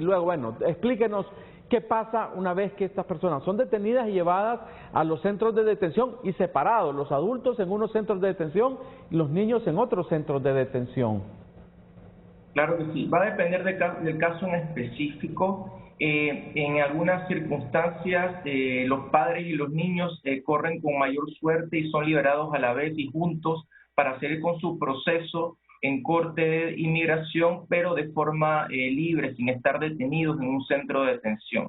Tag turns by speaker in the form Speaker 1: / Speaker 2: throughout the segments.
Speaker 1: Luego, bueno, explíquenos qué pasa una vez que estas personas son detenidas y llevadas a los centros de detención y separados, los adultos en unos centros de detención y los niños en otros centros de detención.
Speaker 2: Claro que sí, va a depender del caso en específico. En algunas circunstancias, los padres y los niños corren con mayor suerte y son liberados a la vez y juntos para seguir con su proceso en corte de inmigración, pero de forma libre, sin estar detenidos en un centro de detención.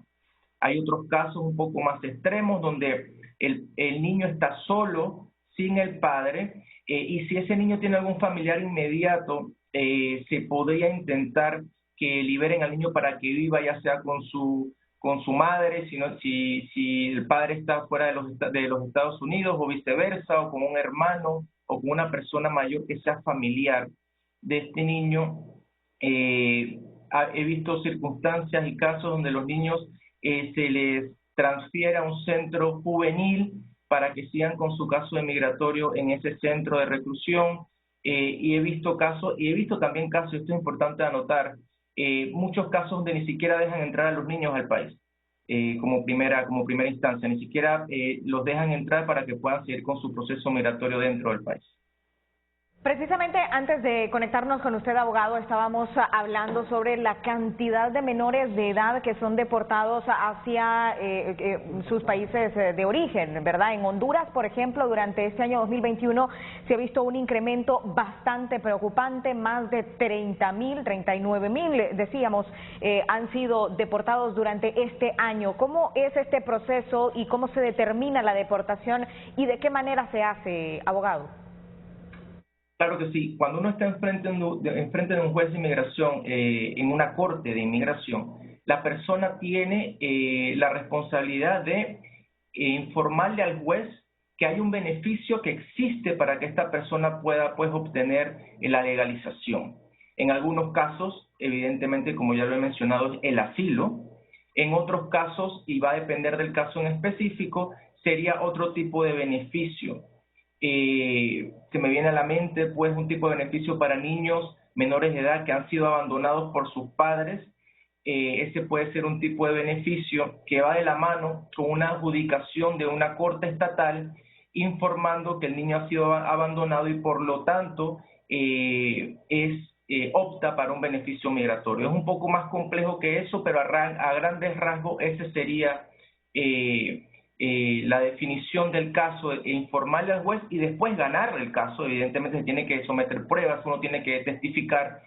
Speaker 2: Hay otros casos un poco más extremos donde el niño está solo, sin el padre, y si ese niño tiene algún familiar inmediato, se podría intentar que liberen al niño para que viva ya sea con su madre, si el padre está fuera de los Estados Unidos o viceversa, o con un hermano o con una persona mayor que sea familiar de este niño. He visto circunstancias y casos donde los niños se les transfiere a un centro juvenil para que sigan con su caso de migratorio en ese centro de reclusión. Y he visto también casos, esto es importante anotar, muchos casos donde ni siquiera dejan entrar a los niños al país, como primera instancia, ni siquiera los dejan entrar para que puedan seguir con su proceso migratorio dentro del país.
Speaker 3: Precisamente antes de conectarnos con usted, abogado, estábamos hablando sobre la cantidad de menores de edad que son deportados hacia sus países de origen, ¿verdad? En Honduras, por ejemplo, durante este año 2021 se ha visto un incremento bastante preocupante, más de 30.000, 39.000, decíamos, han sido deportados durante este año. ¿Cómo es este proceso y cómo se determina la deportación y de qué manera se hace, abogado?
Speaker 2: Claro que sí. Cuando uno está enfrente de un juez de inmigración, en una corte de inmigración, la persona tiene la responsabilidad de informarle al juez que hay un beneficio que existe para que esta persona pueda, pues, obtener la legalización. En algunos casos, evidentemente, como ya lo he mencionado, es el asilo. En otros casos, y va a depender del caso en específico, sería otro tipo de beneficio. Se me viene a la mente, pues, un tipo de beneficio para niños menores de edad que han sido abandonados por sus padres. Ese puede ser un tipo de beneficio que va de la mano con una adjudicación de una corte estatal informando que el niño ha sido abandonado y por lo tanto opta para un beneficio migratorio. Es un poco más complejo que eso, pero a grandes rasgos ese sería la definición del caso, informarle al juez y después ganar el caso. Evidentemente se tiene que someter pruebas, uno tiene que testificar.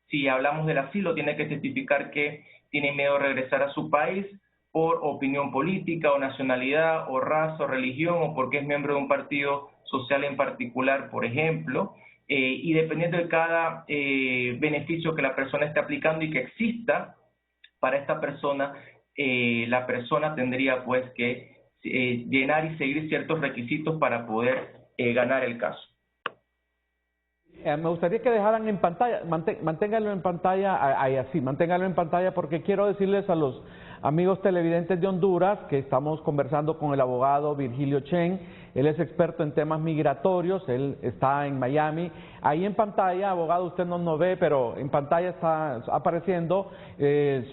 Speaker 2: Si hablamos del asilo, tiene que testificar que tiene miedo de regresar a su país por opinión política o nacionalidad o raza o religión o porque es miembro de un partido social en particular, por ejemplo. Y dependiendo de cada beneficio que la persona esté aplicando y que exista para esta persona, la persona tendría, pues, que llenar y seguir ciertos requisitos para poder ganar el caso.
Speaker 1: Me gustaría que dejaran en pantalla, manténganlo en pantalla, ahí así, manténganlo en pantalla porque quiero decirles a los amigos televidentes de Honduras que estamos conversando con el abogado Virgilio Chen. Él es experto en temas migratorios, él está en Miami. Ahí en pantalla, abogado, usted no nos ve, pero en pantalla está apareciendo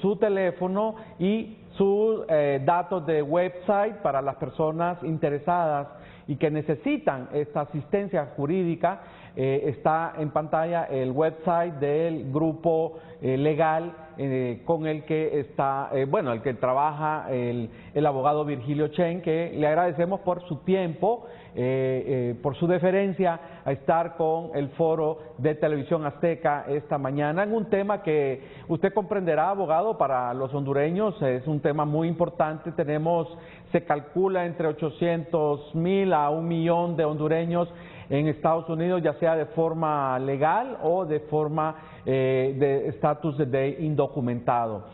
Speaker 1: su teléfono y sus datos de website para las personas interesadas y que necesitan esta asistencia jurídica. Está en pantalla el website del grupo legal con el que está, el que trabaja el abogado Virgilio Chen, que le agradecemos por su tiempo, por su deferencia a estar con el foro de Televisión Azteca esta mañana en un tema que usted comprenderá, abogado, para los hondureños es un tema muy importante. Se calcula entre 800,000 a 1,000,000 de hondureños en Estados Unidos, ya sea de forma legal o de forma de estatus de indocumentado.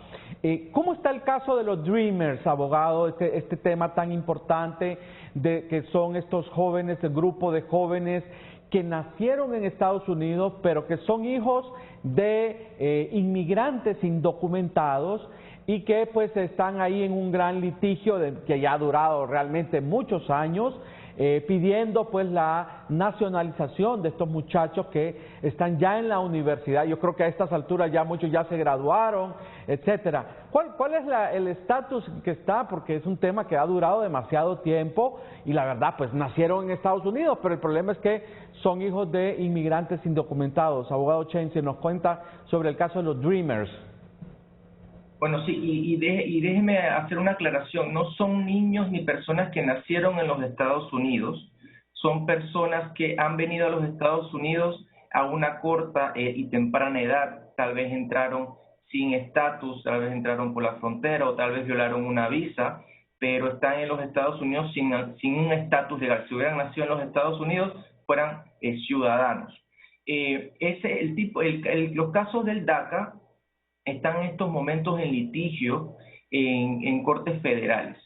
Speaker 1: ¿Cómo está el caso de los Dreamers, abogado? Este tema tan importante que son estos jóvenes, el grupo de jóvenes que nacieron en Estados Unidos, pero que son hijos de inmigrantes indocumentados y que pues están ahí en un gran litigio que ya ha durado realmente muchos años. pidiendo pues la nacionalización de estos muchachos que están ya en la universidad. Yo creo que a estas alturas ya muchos ya se graduaron, etcétera. ¿Cuál es el estatus que está? Porque es un tema que ha durado demasiado tiempo y la verdad pues nacieron en Estados Unidos, pero el problema es que son hijos de inmigrantes indocumentados. Abogado Chen, se nos cuenta sobre el caso de los Dreamers.
Speaker 2: Bueno, sí, y déjeme hacer una aclaración. No son niños ni personas que nacieron en los Estados Unidos. Son personas que han venido a los Estados Unidos a una corta y temprana edad. Tal vez entraron sin estatus, tal vez entraron por la frontera o tal vez violaron una visa, pero están en los Estados Unidos sin un estatus legal. Si hubieran nacido en los Estados Unidos, fueran ciudadanos. Los casos del DACA están en estos momentos en litigio en cortes federales.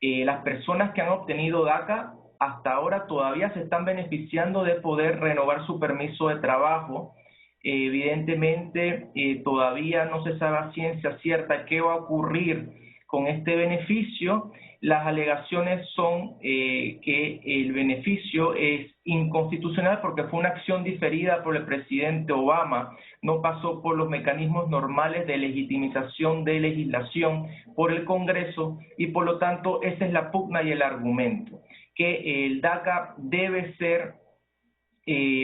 Speaker 2: Las personas que han obtenido DACA hasta ahora todavía se están beneficiando de poder renovar su permiso de trabajo. Evidentemente, todavía no se sabe a ciencia cierta qué va a ocurrir con este beneficio. Las alegaciones son que el beneficio es inconstitucional porque fue una acción diferida por el presidente Obama, no pasó por los mecanismos normales de legitimización de legislación por el Congreso y por lo tanto esa es la pugna y el argumento, que el DACA debe ser,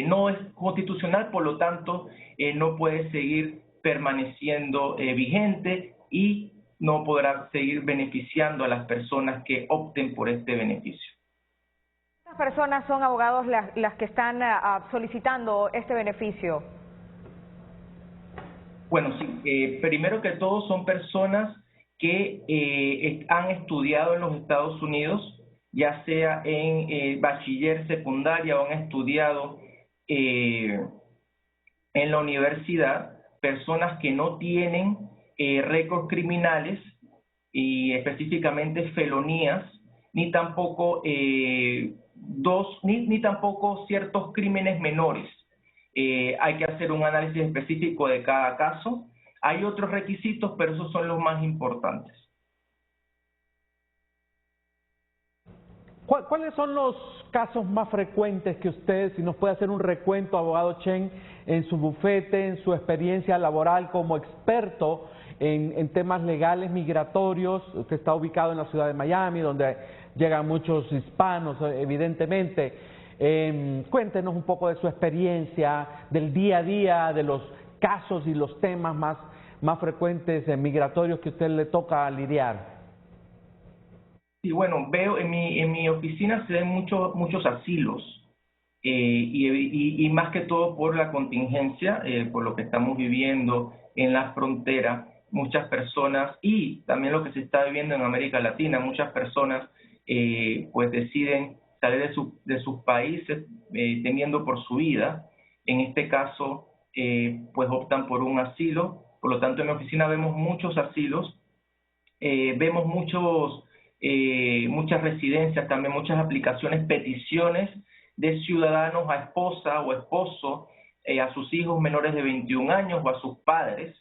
Speaker 2: no es constitucional, por lo tanto no puede seguir permaneciendo vigente y no podrá seguir beneficiando a las personas que opten por este beneficio.
Speaker 3: ¿Cuántas personas son, abogados, las que están solicitando este beneficio?
Speaker 2: Bueno, sí, primero que todo son personas que han estudiado en los Estados Unidos, ya sea en bachiller, secundaria o han estudiado en la universidad, personas que no tienen récords criminales y específicamente felonías, ni tampoco ni tampoco ciertos crímenes menores. Hay que hacer un análisis específico de cada caso. Hay otros requisitos, pero esos son los más importantes.
Speaker 1: ¿Cuáles son los casos más frecuentes que usted, si nos puede hacer un recuento, abogado Chen, en su bufete, en su experiencia laboral como experto en temas legales migratorios? Usted está ubicado en la ciudad de Miami, donde llegan muchos hispanos, evidentemente. Cuéntenos un poco de su experiencia, del día a día, de los casos y los temas más frecuentes migratorios que a usted le toca lidiar.
Speaker 2: Sí, bueno, veo en mi oficina se ven muchos asilos y más que todo por la contingencia, por lo que estamos viviendo en la frontera, muchas personas y también lo que se está viviendo en América Latina, muchas personas pues deciden salir de sus países temiendo por su vida. En este caso, pues optan por un asilo. Por lo tanto, en mi oficina vemos muchos asilos, vemos muchas residencias, también muchas aplicaciones, peticiones de ciudadanos a esposa o esposo, a sus hijos menores de 21 años o a sus padres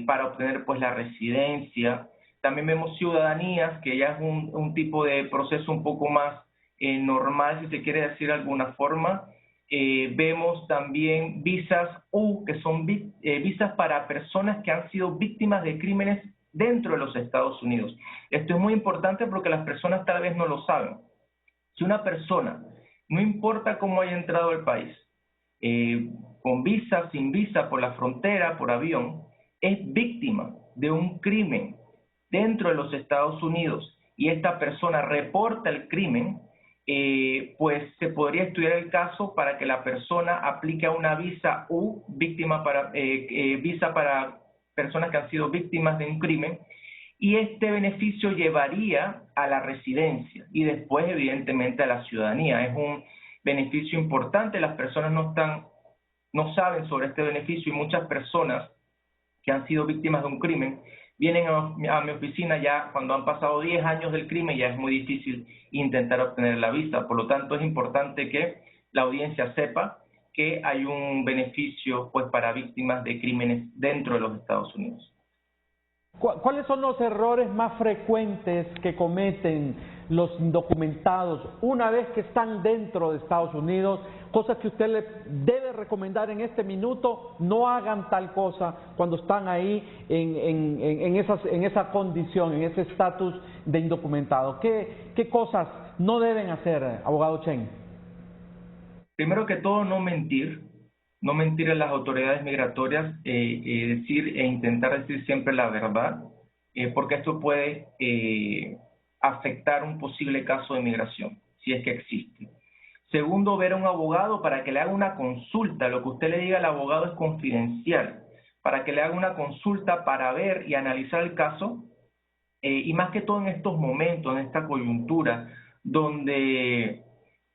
Speaker 2: para obtener pues la residencia. También vemos ciudadanías, que ya es un tipo de proceso un poco más normal, si se quiere decir de alguna forma. Vemos también visas U, que son visas para personas que han sido víctimas de crímenes dentro de los Estados Unidos. Esto es muy importante porque las personas tal vez no lo saben. Si una persona, no importa cómo haya entrado al país, con visa, sin visa, por la frontera, por avión, es víctima de un crimen dentro de los Estados Unidos y esta persona reporta el crimen, pues se podría estudiar el caso para que la persona aplique a una visa U, visa para personas que han sido víctimas de un crimen, y este beneficio llevaría a la residencia y después evidentemente a la ciudadanía. Es un beneficio importante, las personas no saben sobre este beneficio y muchas personas que han sido víctimas de un crimen vienen a mi oficina ya cuando han pasado 10 años del crimen, ya es muy difícil intentar obtener la visa. Por lo tanto, es importante que la audiencia sepa que hay un beneficio pues para víctimas de crímenes dentro de los Estados Unidos.
Speaker 1: ¿Cuáles son los errores más frecuentes que cometen los indocumentados una vez que están dentro de Estados Unidos? Cosas que usted le debe recomendar en este minuto: no hagan tal cosa cuando están ahí en esa condición, en ese estatus de indocumentado. ¿Qué cosas no deben hacer, abogado Chen?
Speaker 2: Primero que todo, no mentir a las autoridades migratorias, decir e intentar decir siempre la verdad, porque esto puede afectar un posible caso de migración, si es que existe. Segundo, ver a un abogado para que le haga una consulta. Lo que usted le diga al abogado es confidencial, para que le haga una consulta para ver y analizar el caso, y más que todo en estos momentos, en esta coyuntura, donde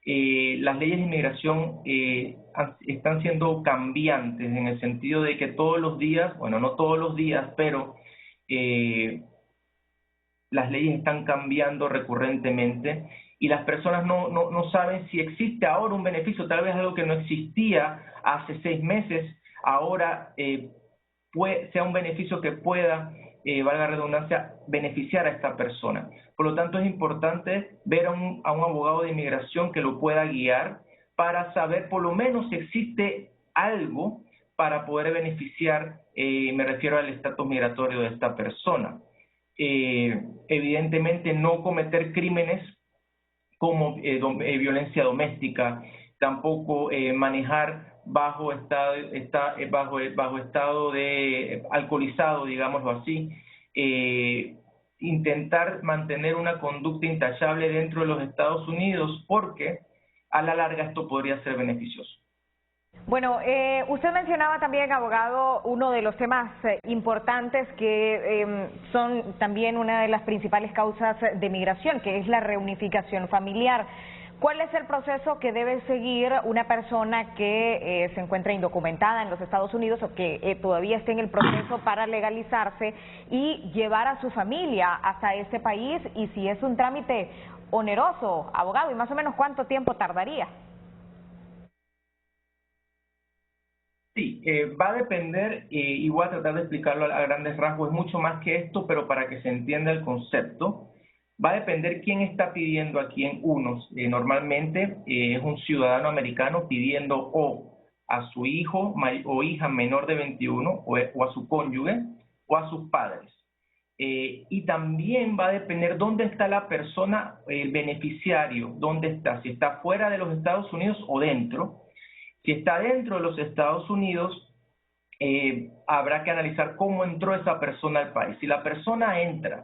Speaker 2: las leyes de inmigración están siendo cambiantes, en el sentido de que todos los días, bueno, no todos los días, pero las leyes están cambiando recurrentemente y las personas no saben si existe ahora un beneficio, tal vez algo que no existía hace 6 meses, ahora sea un beneficio que pueda, valga la redundancia, beneficiar a esta persona. Por lo tanto, es importante ver a un abogado de inmigración que lo pueda guiar para saber por lo menos si existe algo para poder beneficiar, me refiero al estatus migratorio de esta persona. Evidentemente, no cometer crímenes como violencia doméstica, tampoco manejar bajo estado de alcoholizado, digámoslo así, intentar mantener una conducta intachable dentro de los Estados Unidos, porque a la larga esto podría ser beneficioso.
Speaker 3: Bueno, usted mencionaba también, abogado, uno de los temas importantes que son también una de las principales causas de migración, que es la reunificación familiar. ¿Cuál es el proceso que debe seguir una persona que se encuentra indocumentada en los Estados Unidos o que todavía esté en el proceso para legalizarse y llevar a su familia hasta este país? Y si es un trámite oneroso, abogado, y más o menos cuánto tiempo tardaría.
Speaker 2: Sí, va a depender, y voy a tratar de explicarlo a grandes rasgos, es mucho más que esto, pero para que se entienda el concepto, va a depender quién está pidiendo a quién. Unos. Normalmente es un ciudadano americano pidiendo o a su hijo o hija menor de 21 o a su cónyuge o a sus padres. Y también va a depender dónde está la persona, el beneficiario, dónde está, si está fuera de los Estados Unidos o dentro. Si está dentro de los Estados Unidos, habrá que analizar cómo entró esa persona al país. Si la persona entra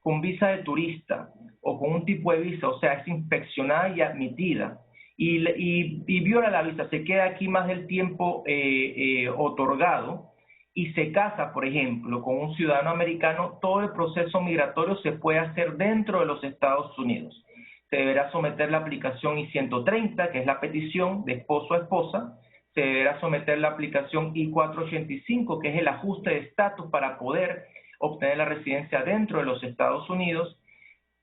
Speaker 2: con visa de turista o con un tipo de visa, o sea, es inspeccionada y admitida, y viola la visa, se queda aquí más del tiempo otorgado y se casa, por ejemplo, con un ciudadano americano, todo el proceso migratorio se puede hacer dentro de los Estados Unidos. Se deberá someter la aplicación I-130, que es la petición de esposo a esposa. Se deberá someter la aplicación I-485, que es el ajuste de estatus para poder obtener la residencia dentro de los Estados Unidos.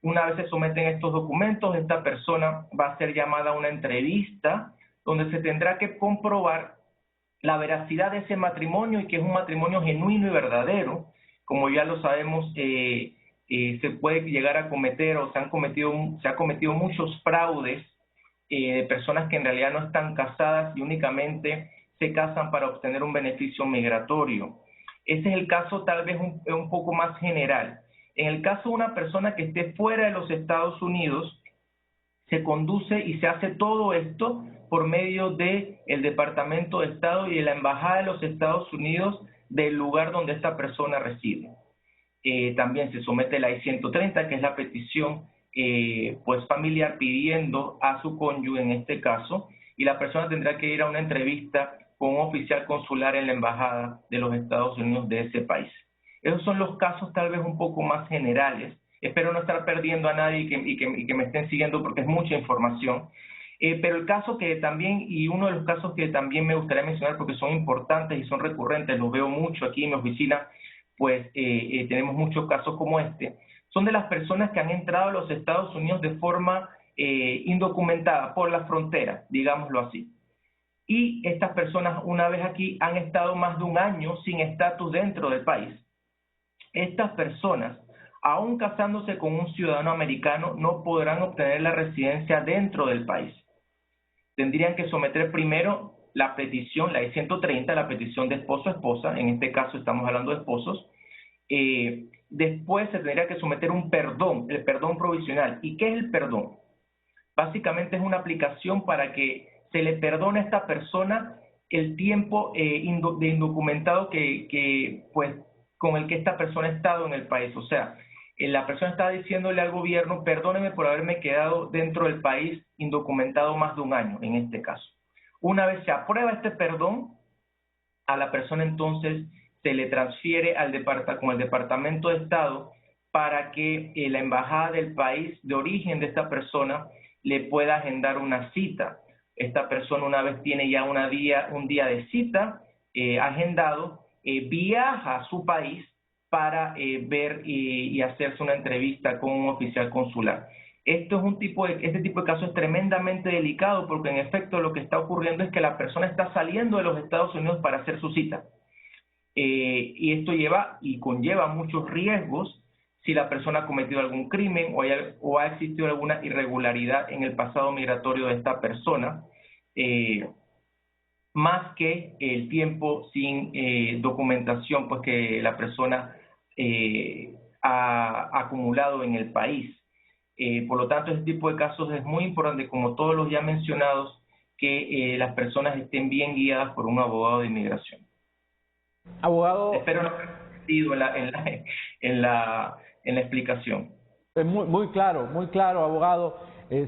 Speaker 2: Una vez se someten estos documentos, esta persona va a ser llamada a una entrevista donde se tendrá que comprobar la veracidad de ese matrimonio y que es un matrimonio genuino y verdadero. Como ya lo sabemos, se puede llegar a cometer o se ha cometido muchos fraudes de personas que en realidad no están casadas y únicamente se casan para obtener un beneficio migratorio. Ese es el caso tal vez un poco más general. En el caso de una persona que esté fuera de los Estados Unidos, se conduce y se hace todo esto por medio del Departamento de Estado y de la Embajada de los Estados Unidos del lugar donde esta persona reside. También se somete la I-130, que es la petición pues familiar pidiendo a su cónyuge en este caso, y la persona tendrá que ir a una entrevista con un oficial consular en la Embajada de los Estados Unidos de ese país. Esos son los casos tal vez un poco más generales. Espero no estar perdiendo a nadie y que me estén siguiendo porque es mucha información. Pero el caso que también, y uno de los casos que también me gustaría mencionar porque son importantes y son recurrentes, los veo mucho aquí en mi oficina, pues tenemos muchos casos como este, son de las personas que han entrado a los Estados Unidos de forma indocumentada por la frontera, digámoslo así. Y estas personas, una vez aquí, han estado más de un año sin estatus dentro del país. estas personas, aún casándose con un ciudadano americano, no podrán obtener la residencia dentro del país. Tendrían que someter primero la petición, la I-130, la petición de esposo o esposa, en este caso estamos hablando de esposos. Después se tendría que someter un perdón, el perdón provisional. ¿Y qué es el perdón? Básicamente es una aplicación para que se le perdone a esta persona el tiempo de indocumentado pues, con el que esta persona ha estado en el país. O sea, la persona está diciéndole al gobierno, perdóneme por haberme quedado dentro del país indocumentado más de un año, en este caso. Una vez se aprueba este perdón, a la persona entonces se le transfiere con el Departamento de Estado para que la embajada del país de origen de esta persona le pueda agendar una cita. Esta persona, una vez tiene ya un día de cita agendado, viaja a su país para ver y hacerse una entrevista con un oficial consular. Este tipo de caso es tremendamente delicado porque en efecto lo que está ocurriendo es que la persona está saliendo de los Estados Unidos para hacer su cita. Y esto conlleva muchos riesgos si la persona ha cometido algún crimen o ha existido alguna irregularidad en el pasado migratorio de esta persona, más que el tiempo sin documentación pues que la persona ha acumulado en el país. Por lo tanto, este tipo de casos es muy importante, como todos los ya mencionados, que las personas estén bien guiadas por un abogado de inmigración.
Speaker 1: Abogado,
Speaker 2: espero no haber perdido en la explicación.
Speaker 1: Muy claro, abogado.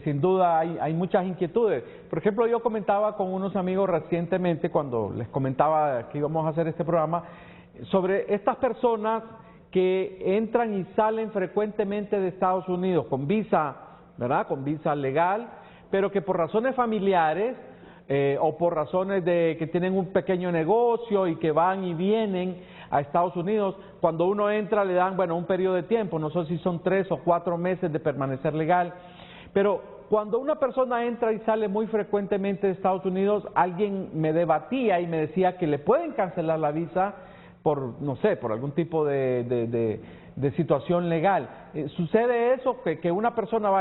Speaker 1: Sin duda hay muchas inquietudes. Por ejemplo, yo comentaba con unos amigos recientemente, cuando les comentaba que íbamos a hacer este programa, sobre estas personas que entran y salen frecuentemente de Estados Unidos con visa, ¿verdad? Con visa legal, pero que por razones familiares o por razones de que tienen un pequeño negocio y que van y vienen a Estados Unidos, cuando uno entra le dan, un periodo de tiempo, no sé si son 3 o 4 meses de permanecer legal, pero cuando una persona entra y sale muy frecuentemente de Estados Unidos, alguien me debatía y me decía que le pueden cancelar la visa por, no sé, por algún tipo de situación legal. ¿Sucede eso? Que una persona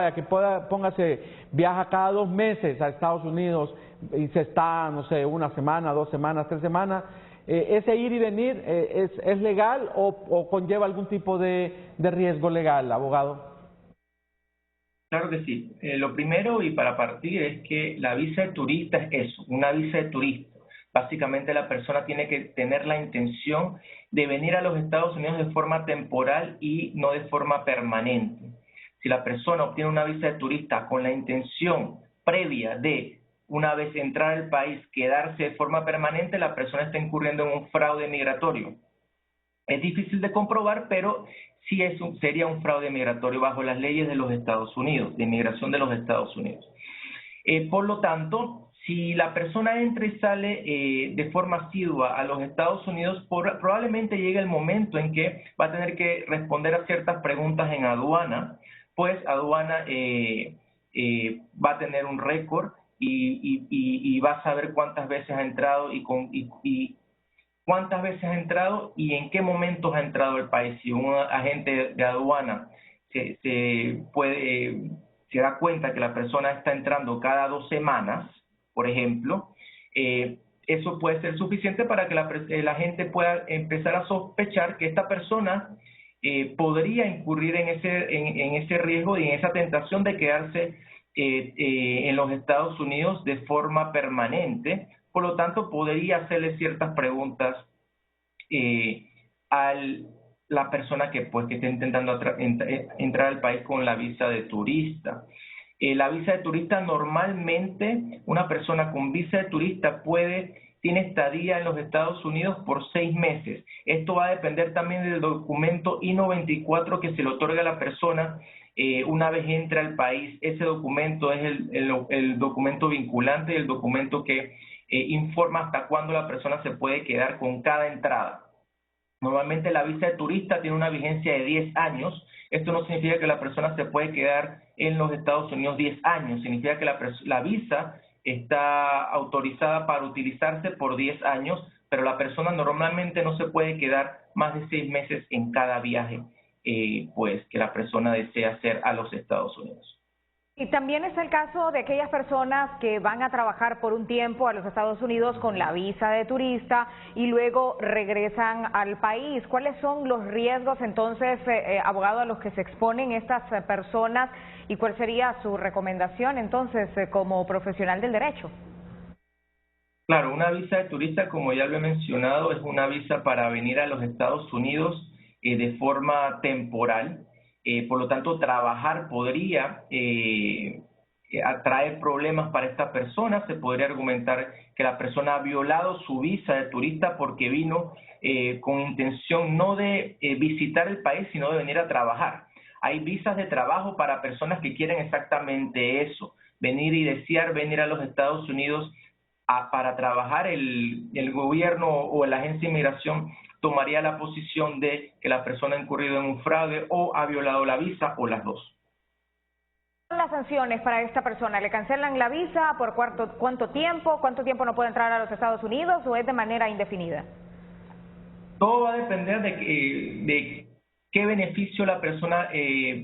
Speaker 1: viaja cada 2 meses a Estados Unidos y se está, no sé, 1 semana, 2 semanas, 3 semanas, ¿ese ir y venir es legal o conlleva algún tipo de riesgo legal, abogado?
Speaker 2: Claro que sí. Lo primero y para partir es que la visa de turista es eso, una visa de turista. Básicamente la persona tiene que tener la intención de venir a los Estados Unidos de forma temporal y no de forma permanente. Si la persona obtiene una visa de turista con la intención previa de, una vez entrar al país, quedarse de forma permanente, la persona está incurriendo en un fraude migratorio. Es difícil de comprobar, pero sí sería un fraude migratorio bajo las leyes de los Estados Unidos, de inmigración de los Estados Unidos. Por lo tanto, si la persona entra y sale de forma asidua a los Estados Unidos, probablemente llegue el momento en que va a tener que responder a ciertas preguntas en aduana, pues aduana va a tener un récord y va a saber cuántas veces ha entrado y cuántas veces ha entrado y en qué momentos ha entrado al país. Si un agente de aduana se da cuenta que la persona está entrando cada 2 semanas, por ejemplo, eso puede ser suficiente para que la gente pueda empezar a sospechar que esta persona podría incurrir en ese riesgo y en esa tentación de quedarse en los Estados Unidos de forma permanente. Por lo tanto, podría hacerle ciertas preguntas a la persona que está intentando entrar al país con la visa de turista. La visa de turista, normalmente una persona con visa de turista tiene estadía en los Estados Unidos por 6 meses. Esto va a depender también del documento I-94 que se le otorga a la persona una vez entra al país. Ese documento es el documento vinculante y el documento que informa hasta cuándo la persona se puede quedar con cada entrada. Normalmente la visa de turista tiene una vigencia de 10 años. Esto no significa que la persona se puede quedar en los Estados Unidos 10 años. Significa que la visa está autorizada para utilizarse por 10 años, pero la persona normalmente no se puede quedar más de 6 meses en cada viaje pues que la persona desea hacer a los Estados Unidos.
Speaker 3: Y también es el caso de aquellas personas que van a trabajar por un tiempo a los Estados Unidos con la visa de turista y luego regresan al país. ¿Cuáles son los riesgos entonces, abogado, a los que se exponen estas personas y cuál sería su recomendación entonces como profesional del derecho?
Speaker 2: Claro, una visa de turista, como ya lo he mencionado, es una visa para venir a los Estados Unidos de forma temporal. Por lo tanto, trabajar podría atraer problemas para esta persona. Se podría argumentar que la persona ha violado su visa de turista porque vino con intención no de visitar el país, sino de venir a trabajar. Hay visas de trabajo para personas que quieren exactamente eso, venir y desear venir a los Estados Unidos para trabajar. El gobierno o la agencia de inmigración tomaría la posición de que la persona ha incurrido en un fraude o ha violado la visa o las dos.
Speaker 3: ¿Cuáles son las sanciones para esta persona? ¿Le cancelan la visa por cuánto tiempo? ¿Cuánto tiempo no puede entrar a los Estados Unidos o es de manera indefinida?
Speaker 2: Todo va a depender de qué beneficio la persona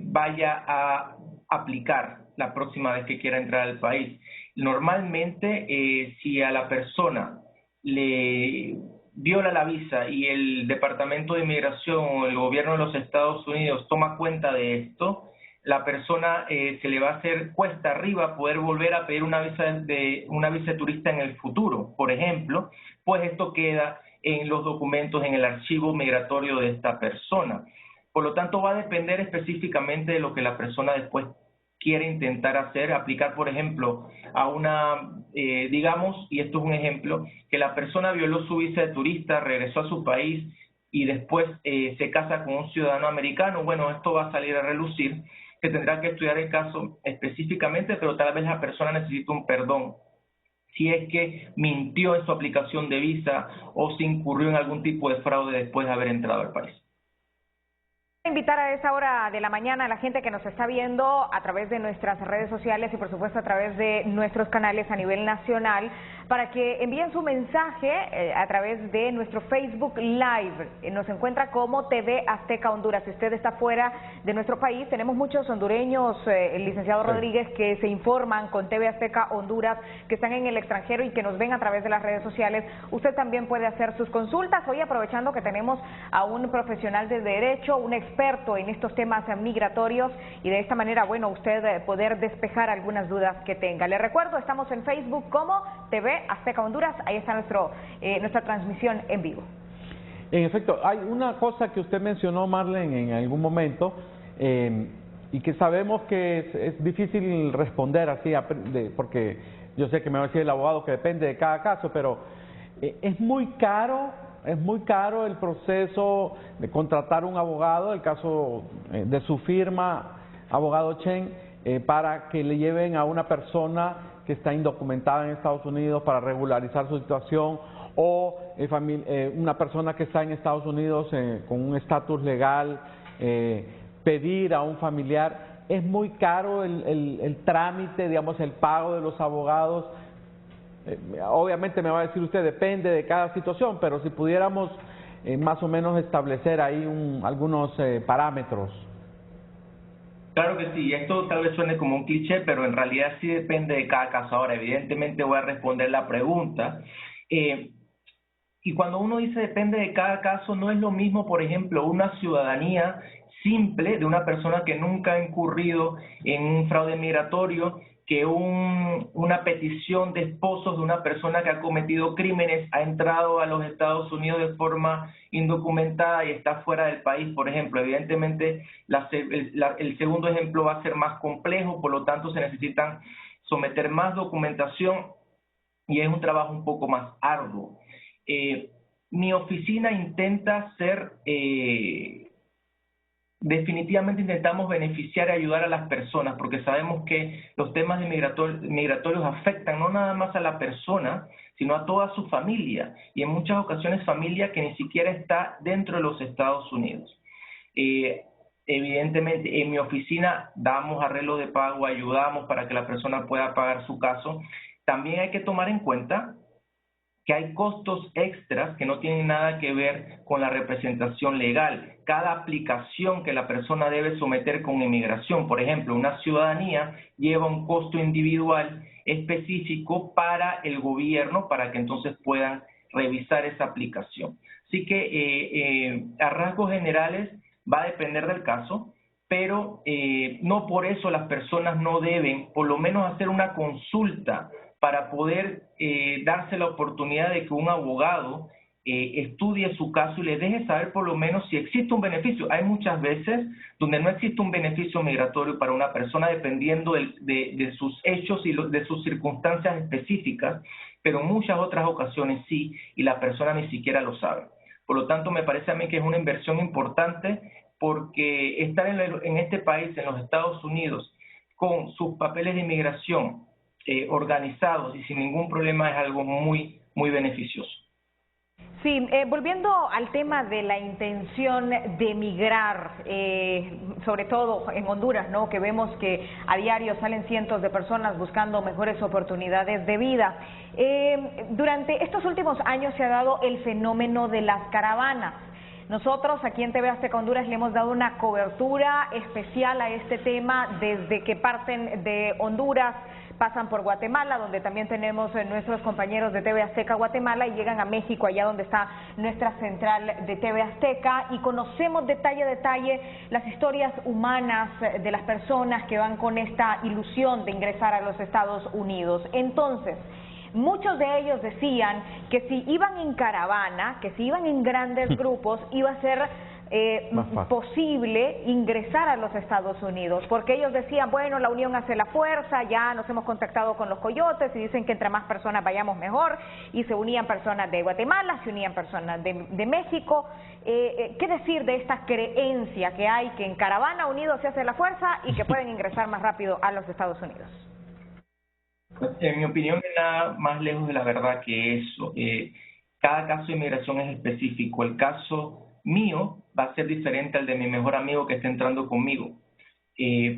Speaker 2: vaya a aplicar la próxima vez que quiera entrar al país. Normalmente, si a la persona le viola la visa y el Departamento de Inmigración o el gobierno de los Estados Unidos toma cuenta de esto, la persona se le va a hacer cuesta arriba poder volver a pedir una visa de turista en el futuro, por ejemplo, pues esto queda en los documentos, en el archivo migratorio de esta persona. Por lo tanto, va a depender específicamente de lo que la persona después quiere intentar hacer, aplicar, por ejemplo, a una, digamos, y esto es un ejemplo, que la persona violó su visa de turista, regresó a su país y después se casa con un ciudadano americano. Bueno, esto va a salir a relucir, que tendrá que estudiar el caso específicamente, pero tal vez la persona necesita un perdón si es que mintió en su aplicación de visa o si incurrió en algún tipo de fraude después de haber entrado al país.
Speaker 3: Invitar a esa hora de la mañana a la gente que nos está viendo a través de nuestras redes sociales y por supuesto a través de nuestros canales a nivel nacional para que envíen su mensaje a través de nuestro Facebook Live. Nos encuentra como TV Azteca Honduras. Si usted está fuera de nuestro país, tenemos muchos hondureños, el licenciado Rodríguez, que se informan con TV Azteca Honduras, que están en el extranjero y que nos ven a través de las redes sociales. Usted también puede hacer sus consultas. Hoy, aprovechando que tenemos a un profesional de derecho, un experto en estos temas migratorios, y de esta manera, bueno, usted poder despejar algunas dudas que tenga. Le recuerdo, estamos en Facebook como TV Azteca Honduras, ahí está nuestra transmisión en vivo.
Speaker 1: En efecto, hay una cosa que usted mencionó, Marlene, en algún momento, y que sabemos que es difícil responder así, porque yo sé que me va a decir el abogado que depende de cada caso, pero es muy caro el proceso de contratar un abogado, el caso de su firma, abogado Chen, para que le lleven a una persona que está indocumentada en Estados Unidos para regularizar su situación, o una persona que está en Estados Unidos con un estatus legal, pedir a un familiar. Es muy caro el trámite, digamos, el pago de los abogados. Obviamente me va a decir usted, depende de cada situación, pero si pudiéramos más o menos establecer ahí algunos parámetros.
Speaker 2: Claro que sí, esto tal vez suene como un cliché, pero en realidad sí depende de cada caso. Ahora, evidentemente voy a responder la pregunta. Y cuando uno dice depende de cada caso, no es lo mismo, por ejemplo, una ciudadanía simple de una persona que nunca ha incurrido en un fraude migratorio, que una petición de esposos de una persona que ha cometido crímenes, ha entrado a los Estados Unidos de forma indocumentada y está fuera del país, por ejemplo. Evidentemente, el segundo ejemplo va a ser más complejo, por lo tanto se necesitan someter más documentación y es un trabajo un poco más arduo. Mi oficina intenta ser... definitivamente intentamos beneficiar y ayudar a las personas porque sabemos que los temas migratorios afectan no nada más a la persona, sino a toda su familia, y en muchas ocasiones familia que ni siquiera está dentro de los Estados Unidos. Evidentemente, en mi oficina damos arreglo de pago, ayudamos para que la persona pueda pagar su caso. También hay que tomar en cuenta que hay costos extras que no tienen nada que ver con la representación legal. Cada aplicación que la persona debe someter con inmigración, por ejemplo, una ciudadanía lleva un costo individual específico para el gobierno para que entonces puedan revisar esa aplicación. Así que a rasgos generales va a depender del caso, pero no por eso las personas no deben por lo menos hacer una consulta para poder darse la oportunidad de que un abogado estudie su caso y le deje saber por lo menos si existe un beneficio. Hay muchas veces donde no existe un beneficio migratorio para una persona dependiendo de sus hechos y de sus circunstancias específicas, pero en muchas otras ocasiones sí, y la persona ni siquiera lo sabe. Por lo tanto, me parece a mí que es una inversión importante porque estar en este país, en los Estados Unidos, con sus papeles de inmigración organizados y sin ningún problema es algo muy, muy beneficioso.
Speaker 3: Sí, volviendo al tema de la intención de emigrar, sobre todo en Honduras, ¿no? Que vemos que a diario salen cientos de personas buscando mejores oportunidades de vida. Durante estos últimos años se ha dado el fenómeno de las caravanas. Nosotros aquí en TV Azteca Honduras le hemos dado una cobertura especial a este tema desde que parten de Honduras, pasan por Guatemala, donde también tenemos nuestros compañeros de TV Azteca Guatemala, y llegan a México, allá donde está nuestra central de TV Azteca, y conocemos detalle a detalle las historias humanas de las personas que van con esta ilusión de ingresar a los Estados Unidos. Entonces, muchos de ellos decían que si iban en caravana, que si iban en grandes grupos, iba a ser posible ingresar a los Estados Unidos, porque ellos decían, bueno, la unión hace la fuerza, ya nos hemos contactado con los coyotes y dicen que entre más personas vayamos mejor, y se unían personas de Guatemala, se unían personas de México. ¿Qué decir de esta creencia que hay que en caravana unidos se hace la fuerza y que pueden ingresar más rápido a los Estados Unidos?
Speaker 2: En mi opinión, es nada más lejos de la verdad que eso. Cada caso de inmigración es específico. El caso mío va a ser diferente al de mi mejor amigo que está entrando conmigo,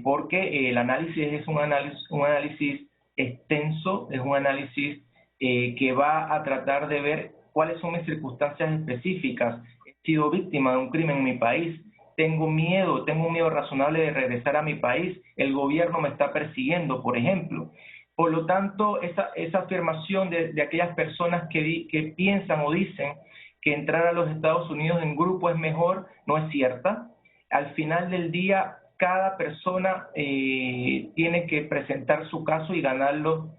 Speaker 2: porque el análisis es un análisis extenso, es un análisis que va a tratar de ver cuáles son mis circunstancias específicas. He sido víctima de un crimen en mi país, tengo un miedo razonable de regresar a mi país, el gobierno me está persiguiendo, por ejemplo. Por lo tanto, esa afirmación de aquellas personas que piensan o dicen que entrar a los Estados Unidos en grupo es mejor, no es cierta. Al final del día, cada persona tiene que presentar su caso y ganarlo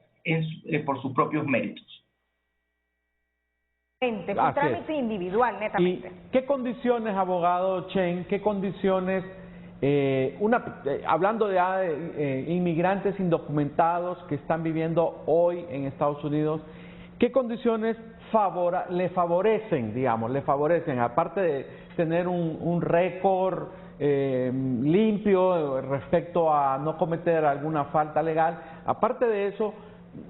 Speaker 2: por sus propios méritos.
Speaker 3: Un trámite individual, netamente.
Speaker 1: ¿Y qué condiciones, abogado Chen, qué condiciones, hablando de inmigrantes indocumentados que están viviendo hoy en Estados Unidos, qué condiciones le favorecen, aparte de tener un récord limpio respecto a no cometer alguna falta legal, aparte de eso,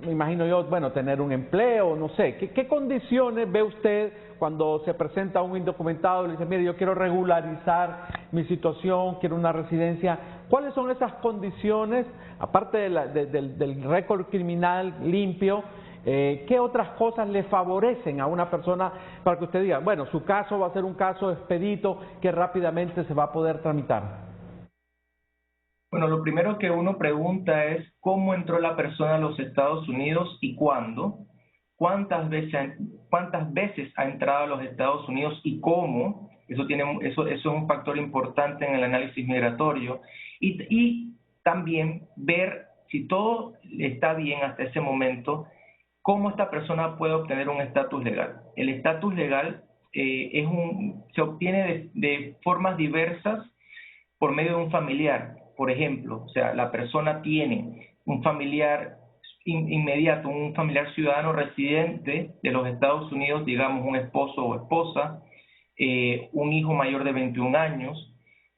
Speaker 1: me imagino yo, bueno, tener un empleo, no sé, ¿qué condiciones ve usted cuando se presenta un indocumentado y le dice, mire, yo quiero regularizar mi situación, quiero una residencia? ¿Cuáles son esas condiciones, aparte del récord criminal limpio? ¿Qué otras cosas le favorecen a una persona para que usted diga, bueno, su caso va a ser un caso expedito que rápidamente se va a poder tramitar?
Speaker 2: Bueno, lo primero que uno pregunta es cómo entró la persona a los Estados Unidos y cuándo, cuántas veces ha entrado a los Estados Unidos y cómo. Eso es un factor importante en el análisis migratorio, y también ver si todo está bien hasta ese momento, cómo esta persona puede obtener un estatus legal. El estatus legal se obtiene de formas diversas por medio de un familiar. Por ejemplo, o sea, la persona tiene un familiar inmediato, un familiar ciudadano residente de los Estados Unidos, digamos un esposo o esposa, un hijo mayor de 21 años,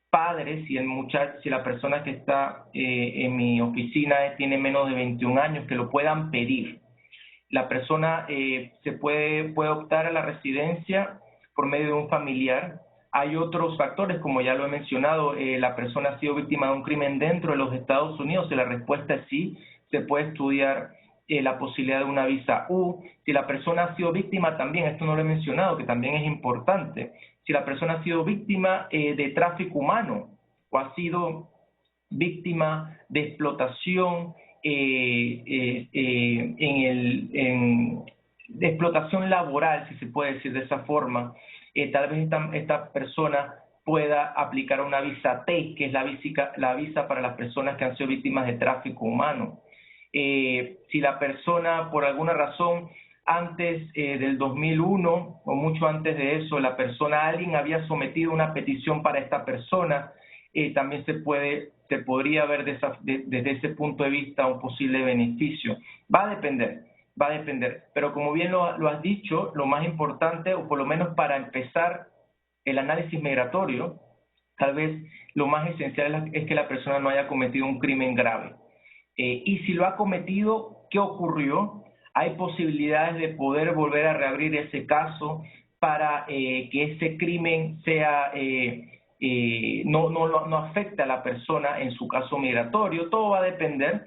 Speaker 2: padres, si la persona que está en mi oficina tiene menos de 21 años, que lo puedan pedir. La persona se puede optar a la residencia por medio de un familiar. Hay otros factores, como ya lo he mencionado, la persona ha sido víctima de un crimen dentro de los Estados Unidos, y la respuesta es sí, se puede estudiar la posibilidad de una visa U. Si la persona ha sido víctima también, esto no lo he mencionado, que también es importante, si la persona ha sido víctima de tráfico humano o ha sido víctima de explotación de explotación laboral, si se puede decir de esa forma, tal vez esta persona pueda aplicar una visa T, que es la visa para las personas que han sido víctimas de tráfico humano. Si la persona, por alguna razón, antes del 2001 o mucho antes de eso, alguien había sometido una petición para esta persona, también se podría ver desde ese punto de vista un posible beneficio. Va a depender, pero como bien lo has dicho, lo más importante, o por lo menos para empezar el análisis migratorio, tal vez lo más esencial es que la persona no haya cometido un crimen grave. Y si lo ha cometido, ¿qué ocurrió? Hay posibilidades de poder volver a reabrir ese caso para que ese crimen sea no afecte a la persona en su caso migratorio. Todo va a depender.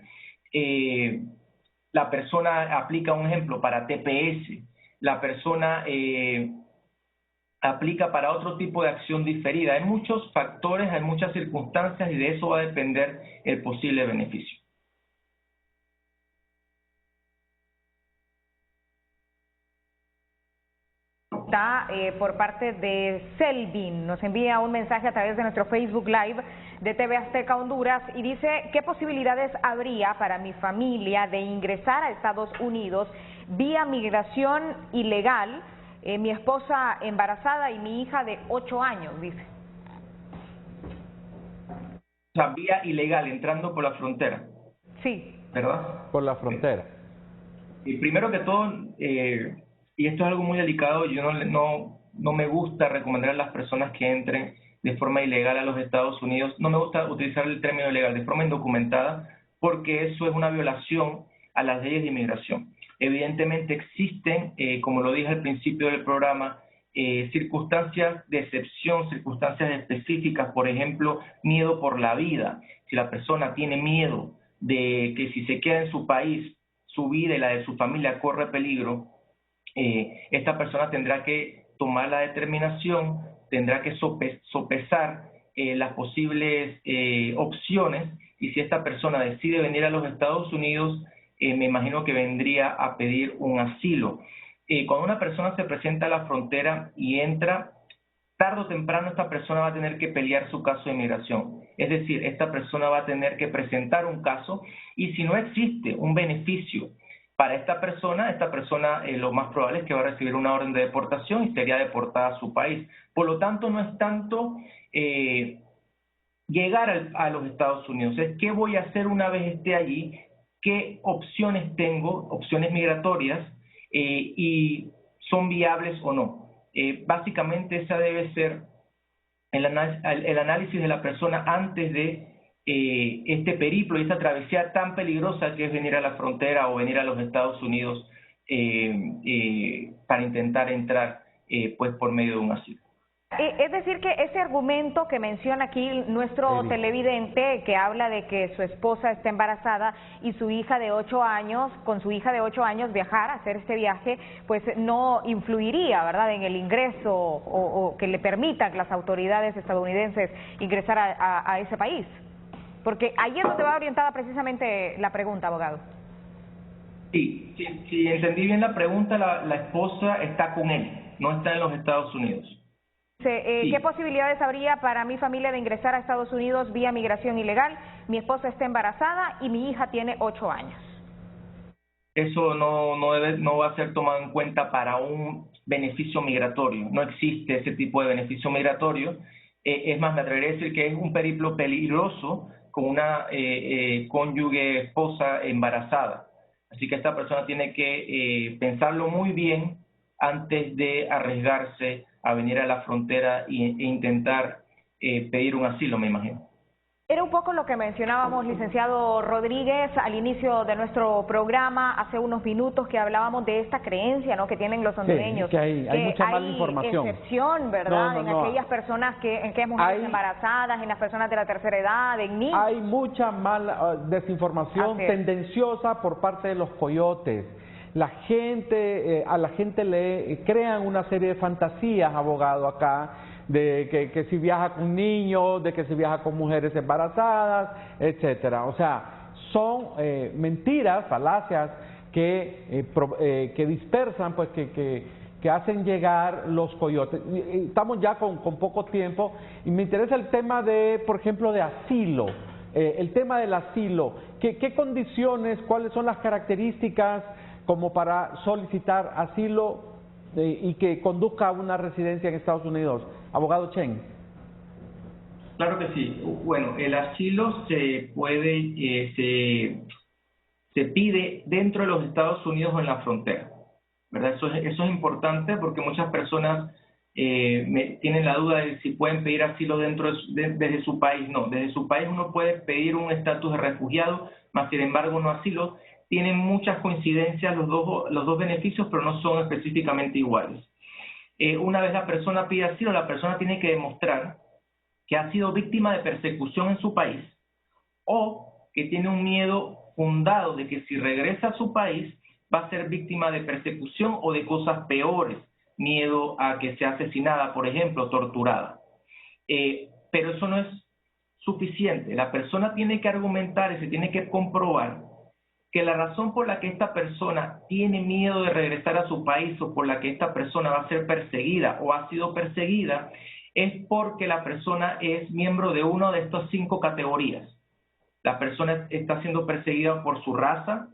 Speaker 2: La persona aplica, un ejemplo, para TPS. La persona aplica para otro tipo de acción diferida. Hay muchos factores, hay muchas circunstancias y de eso va a depender el posible beneficio.
Speaker 3: Por parte de Selvin, nos envía un mensaje a través de nuestro Facebook Live de TV Azteca Honduras y dice: ¿qué posibilidades habría para mi familia de ingresar a Estados Unidos vía migración ilegal? Mi esposa embarazada y mi hija de 8 años, dice.
Speaker 2: O sea, vía ilegal, entrando por la frontera.
Speaker 3: Sí.
Speaker 2: ¿Verdad?
Speaker 1: Por la frontera.
Speaker 2: Y primero que todo, y esto es algo muy delicado, yo no me gusta recomendar a las personas que entren de forma ilegal a los Estados Unidos, no me gusta utilizar el término ilegal, de forma indocumentada, porque eso es una violación a las leyes de inmigración. Evidentemente existen, como lo dije al principio del programa, circunstancias de excepción, circunstancias específicas, por ejemplo, miedo por la vida. Si la persona tiene miedo de que si se queda en su país, su vida y la de su familia corre peligro, esta persona tendrá que tomar la determinación, tendrá que sopesar las posibles opciones, y si esta persona decide venir a los Estados Unidos, me imagino que vendría a pedir un asilo. Cuando una persona se presenta a la frontera y entra, tarde o temprano esta persona va a tener que pelear su caso de inmigración. Es decir, esta persona va a tener que presentar un caso, y si no existe un beneficio para esta persona lo más probable es que va a recibir una orden de deportación y sería deportada a su país. Por lo tanto, no es tanto llegar a los Estados Unidos, es qué voy a hacer una vez esté allí, qué opciones tengo, opciones migratorias, y son viables o no. Básicamente esa debe ser el análisis de la persona antes de este periplo y esta travesía tan peligrosa que es venir a la frontera o venir a los Estados Unidos para intentar entrar pues por medio de un asilo.
Speaker 3: Es decir, que ese argumento que menciona aquí nuestro televidente, que habla de que su esposa está embarazada y su hija de 8 años, con su hija de 8 años viajar, hacer este viaje, pues no influiría, ¿verdad?, en el ingreso o que le permitan las autoridades estadounidenses ingresar a ese país. Porque ahí es donde va orientada precisamente la pregunta, abogado.
Speaker 2: Sí, si entendí bien la pregunta, la esposa está con él, no está en los Estados Unidos.
Speaker 3: ¿Qué posibilidades habría para mi familia de ingresar a Estados Unidos vía migración ilegal? Mi esposa está embarazada y mi hija tiene 8 años.
Speaker 2: Eso no va a ser tomado en cuenta para un beneficio migratorio. No existe ese tipo de beneficio migratorio. Es más, me atrevería a decir que es un periplo peligroso con una cónyuge esposa embarazada. Así que esta persona tiene que pensarlo muy bien antes de arriesgarse a venir a la frontera e intentar pedir un asilo, me imagino.
Speaker 3: Era un poco lo que mencionábamos, licenciado Rodríguez, al inicio de nuestro programa, hace unos minutos que hablábamos de esta creencia, ¿no?, que tienen los hondureños.
Speaker 1: Sí, que hay mucha mala información.
Speaker 3: Excepción, ¿verdad?, en aquellas personas que mujeres embarazadas, en las personas de la tercera edad, en niños.
Speaker 1: Hay mucha mala desinformación tendenciosa por parte de los coyotes. La gente, a la gente le crean una serie de fantasías, abogado, acá, de que si viaja con niños, de que si viaja con mujeres embarazadas, etcétera. O sea, son mentiras, falacias que dispersan, pues que hacen llegar los coyotes. Estamos ya con poco tiempo y me interesa el tema de, por ejemplo, de asilo. El tema del asilo. ¿Qué condiciones, cuáles son las características como para solicitar asilo y que conduzca a una residencia en Estados Unidos? Abogado Chen.
Speaker 2: Claro que sí. Bueno, el asilo se puede, se pide dentro de los Estados Unidos o en la frontera, ¿verdad? Eso es importante porque muchas personas tienen la duda de si pueden pedir asilo desde su país. No, desde su país uno puede pedir un estatus de refugiado, más sin embargo no asilo. Tienen muchas coincidencias los dos beneficios, pero no son específicamente iguales. Una vez la persona pide asilo, la persona tiene que demostrar que ha sido víctima de persecución en su país o que tiene un miedo fundado de que si regresa a su país va a ser víctima de persecución o de cosas peores, miedo a que sea asesinada, por ejemplo, torturada. Pero eso no es suficiente. La persona tiene que argumentar y se tiene que comprobar que la razón por la que esta persona tiene miedo de regresar a su país o por la que esta persona va a ser perseguida o ha sido perseguida es porque la persona es miembro de una de estas 5 categorías. La persona está siendo perseguida por su raza,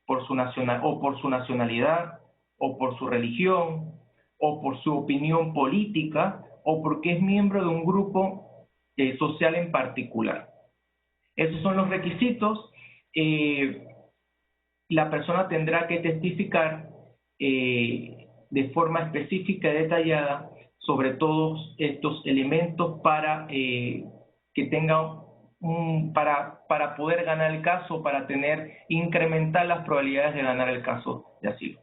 Speaker 2: por su nacionalidad, o por su religión, o por su opinión política, o porque es miembro de un grupo social en particular. Esos son los requisitos. La persona tendrá que testificar de forma específica y detallada sobre todos estos elementos para que tenga para poder ganar el caso, para incrementar las probabilidades de ganar el caso de asilo.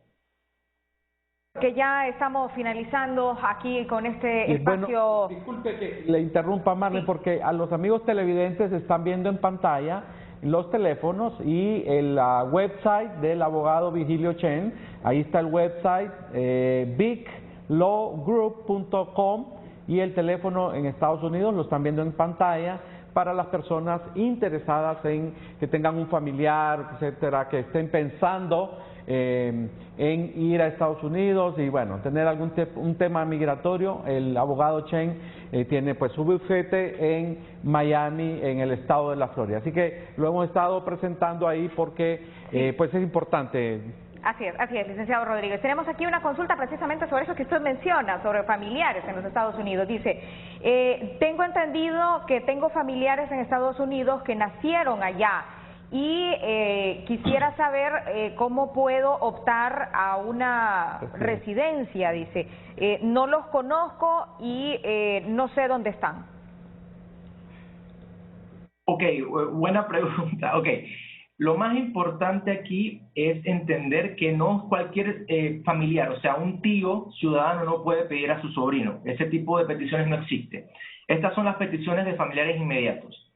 Speaker 3: Que ya estamos finalizando aquí con este espacio.
Speaker 1: Bueno, disculpe que le interrumpa, Marlene, porque a los amigos televidentes están viendo en pantalla los teléfonos y el website del abogado Vigilio Chen. Ahí está el website biglawgroup.com y el teléfono en Estados Unidos lo están viendo en pantalla para las personas interesadas en que tengan un familiar, etcétera, que estén pensando en ir a Estados Unidos y bueno, tener un tema migratorio. El abogado Chen tiene pues su bufete en Miami, en el estado de la Florida. Así que lo hemos estado presentando ahí porque pues es importante.
Speaker 3: Así es, licenciado Rodríguez. Tenemos aquí una consulta precisamente sobre eso que usted menciona, sobre familiares en los Estados Unidos. Dice, tengo entendido que tengo familiares en Estados Unidos que nacieron allá y quisiera saber cómo puedo optar a una residencia, dice. No los conozco y no sé dónde están.
Speaker 2: Ok, buena pregunta. Ok. Lo más importante aquí es entender que no cualquier familiar, o sea, un tío ciudadano no puede pedir a su sobrino. Ese tipo de peticiones no existe. Estas son las peticiones de familiares inmediatos.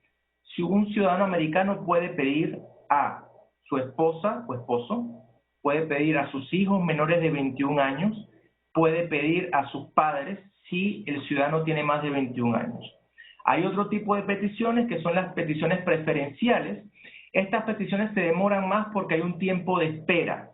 Speaker 2: Si un ciudadano americano puede pedir a su esposa o esposo, puede pedir a sus hijos menores de 21 años, puede pedir a sus padres si el ciudadano tiene más de 21 años. Hay otro tipo de peticiones que son las peticiones preferenciales. Estas peticiones se demoran más porque hay un tiempo de espera.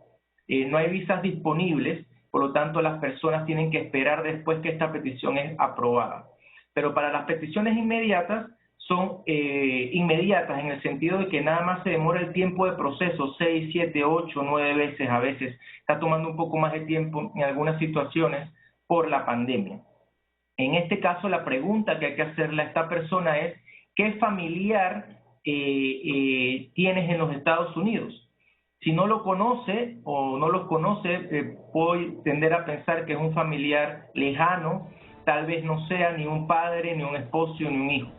Speaker 2: No hay visas disponibles, por lo tanto las personas tienen que esperar después que esta petición es aprobada. Pero para las peticiones inmediatas, son inmediatas en el sentido de que nada más se demora el tiempo de proceso, 6, 7, 8, 9 veces a veces. Está tomando un poco más de tiempo en algunas situaciones por la pandemia. En este caso, la pregunta que hay que hacerle a esta persona es, ¿qué familiar tienes en los Estados Unidos? Si no lo conoce o no los conoce, puedo tender a pensar que es un familiar lejano, tal vez no sea ni un padre, ni un esposo, ni un hijo.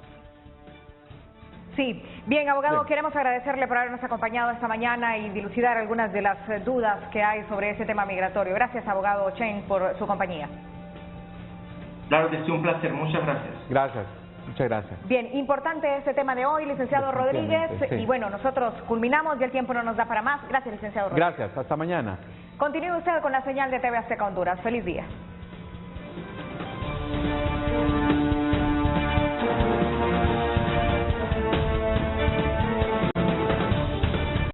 Speaker 3: Sí, bien, abogado,
Speaker 1: Bien.
Speaker 3: queremos agradecerle por habernos acompañado esta mañana y dilucidar algunas de las dudas que hay sobre ese tema migratorio. Gracias, abogado Chen, por su compañía.
Speaker 2: Claro que sí, un placer. Muchas gracias.
Speaker 1: Gracias, muchas gracias.
Speaker 3: Bien, importante este tema de hoy, licenciado Rodríguez.
Speaker 1: Sí.
Speaker 3: Y bueno, nosotros culminamos y el tiempo no nos da para más. Gracias, licenciado Rodríguez.
Speaker 1: Gracias, hasta mañana.
Speaker 3: Continúe usted con la señal de TV Azteca Honduras. Feliz día.